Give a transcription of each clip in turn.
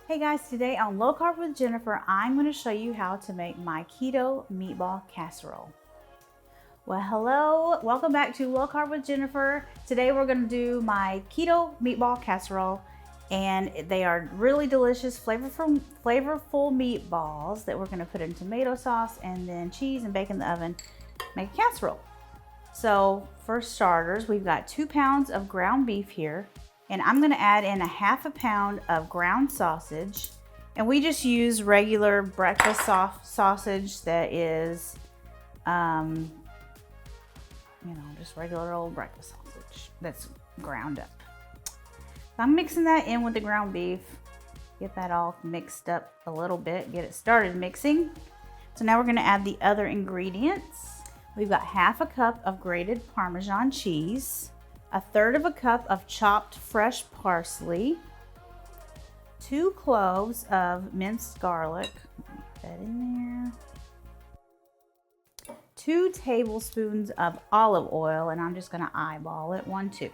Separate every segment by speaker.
Speaker 1: Hey guys, today on Low Carb with Jennifer, I'm going to show you how to make my keto meatball casserole. Well, hello, welcome back to Low Carb with Jennifer. Today we're going to do my keto meatball casserole, and they are really delicious, flavorful meatballs that we're going to put in tomato sauce and then cheese and bake in the oven, make a casserole. So for starters, we've got 2 pounds of ground beef here. And I'm gonna add in a half a pound of ground sausage. And we just use regular breakfast sausage that is, just regular old breakfast sausage that's ground up. So I'm mixing that in with the ground beef. Get that all mixed up a little bit, get it started mixing. So now we're gonna add the other ingredients. We've got half a cup of grated Parmesan cheese, 1/3 cup of chopped fresh parsley, 2 cloves of minced garlic, put that in there, 2 tablespoons of olive oil, and I'm just going to eyeball it, 1, 2.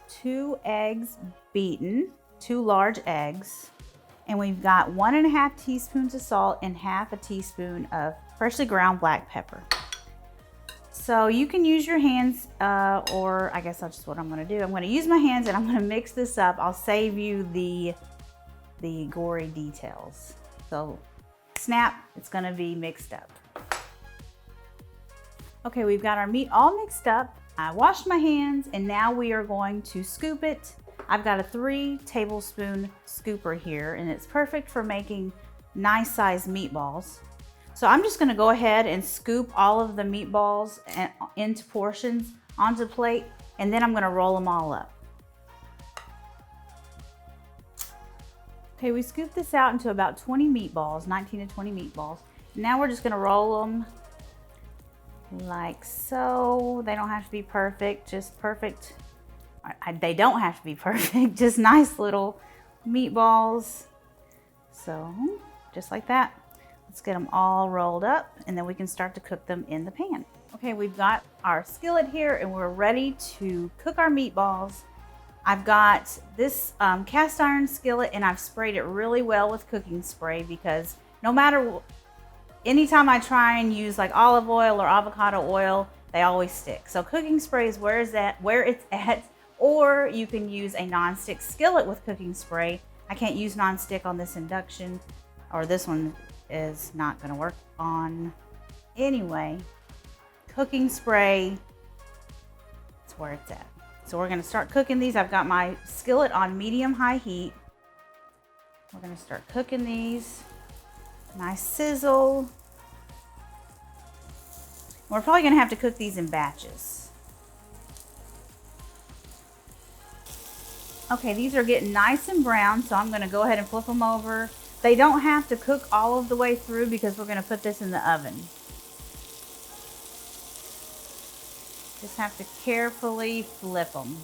Speaker 1: 2 eggs beaten, 2 large eggs, and we've got 1½ teaspoons of salt and ½ teaspoon of freshly ground black pepper. So you can use your hands, or I guess that's just what I'm gonna do. I'm gonna use my hands and I'm gonna mix this up. I'll save you the gory details. So snap, it's gonna be mixed up. Okay, we've got our meat all mixed up. I washed my hands and now we are going to scoop it. I've got a 3 tablespoon scooper here and it's perfect for making nice sized meatballs. So I'm just gonna go ahead and scoop all of the meatballs into portions onto a plate, and then I'm gonna roll them all up. Okay, we scooped this out into about 20 meatballs, 19 to 20 meatballs. Now we're just gonna roll them like so. They don't have to be perfect, just perfect. They don't have to be perfect, just nice little meatballs. So just like that. Let's get them all rolled up and then we can start to cook them in the pan. Okay, we've got our skillet here and we're ready to cook our meatballs. I've got this cast iron skillet and I've sprayed it really well with cooking spray because no matter, anytime I try and use like olive oil or avocado oil, they always stick. So cooking spray is where it's at, or you can use a non-stick skillet with cooking spray. I can't use non-stick on this induction, or this one is not going to work on. Anyway, cooking spray, that's where it's at. So we're going to start cooking these. I've got my skillet on medium-high heat. We're going to start cooking these. Nice sizzle. We're probably going to have to cook these in batches. Okay, these are getting nice and brown, so I'm going to go ahead and flip them over. They don't have to cook all of the way through because we're going to put this in the oven. Just have to carefully flip them.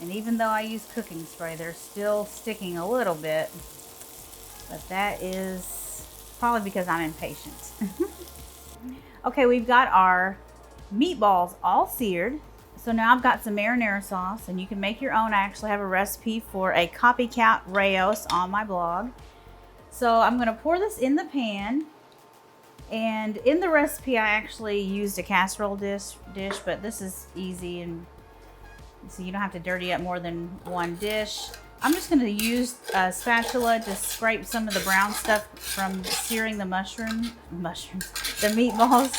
Speaker 1: And even though I use cooking spray, they're still sticking a little bit. But that is probably because I'm impatient. Okay, we've got our meatballs all seared. So now I've got some marinara sauce, and you can make your own. I actually have a recipe for a copycat Rayos on my blog. So I'm gonna pour this in the pan, and in the recipe I actually used a casserole dish, but this is easy, and so you don't have to dirty up more than one dish. I'm just gonna use a spatula to scrape some of the brown stuff from searing the the meatballs.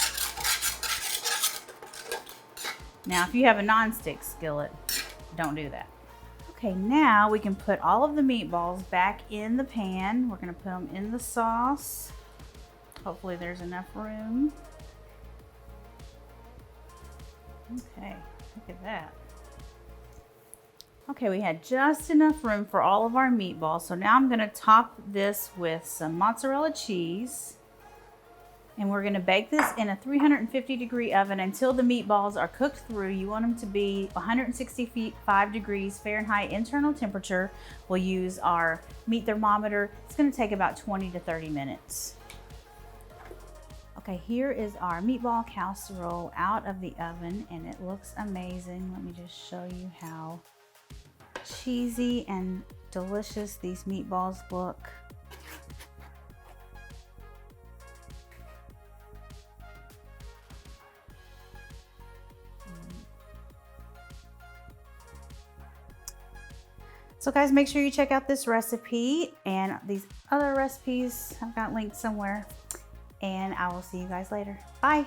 Speaker 1: Now, if you have a non-stick skillet, don't do that. Okay, now we can put all of the meatballs back in the pan. We're gonna put them in the sauce. Hopefully there's enough room. Okay, look at that. Okay, we had just enough room for all of our meatballs. So now I'm gonna top this with some mozzarella cheese. And we're gonna bake this in a 350-degree oven until the meatballs are cooked through. You want them to be 165 degrees Fahrenheit internal temperature. We'll use our meat thermometer. It's gonna take about 20 to 30 minutes. Okay, here is our meatball casserole out of the oven and it looks amazing. Let me just show you how cheesy and delicious these meatballs look. So guys, make sure you check out this recipe and these other recipes I've got linked somewhere, and I will see you guys later. Bye.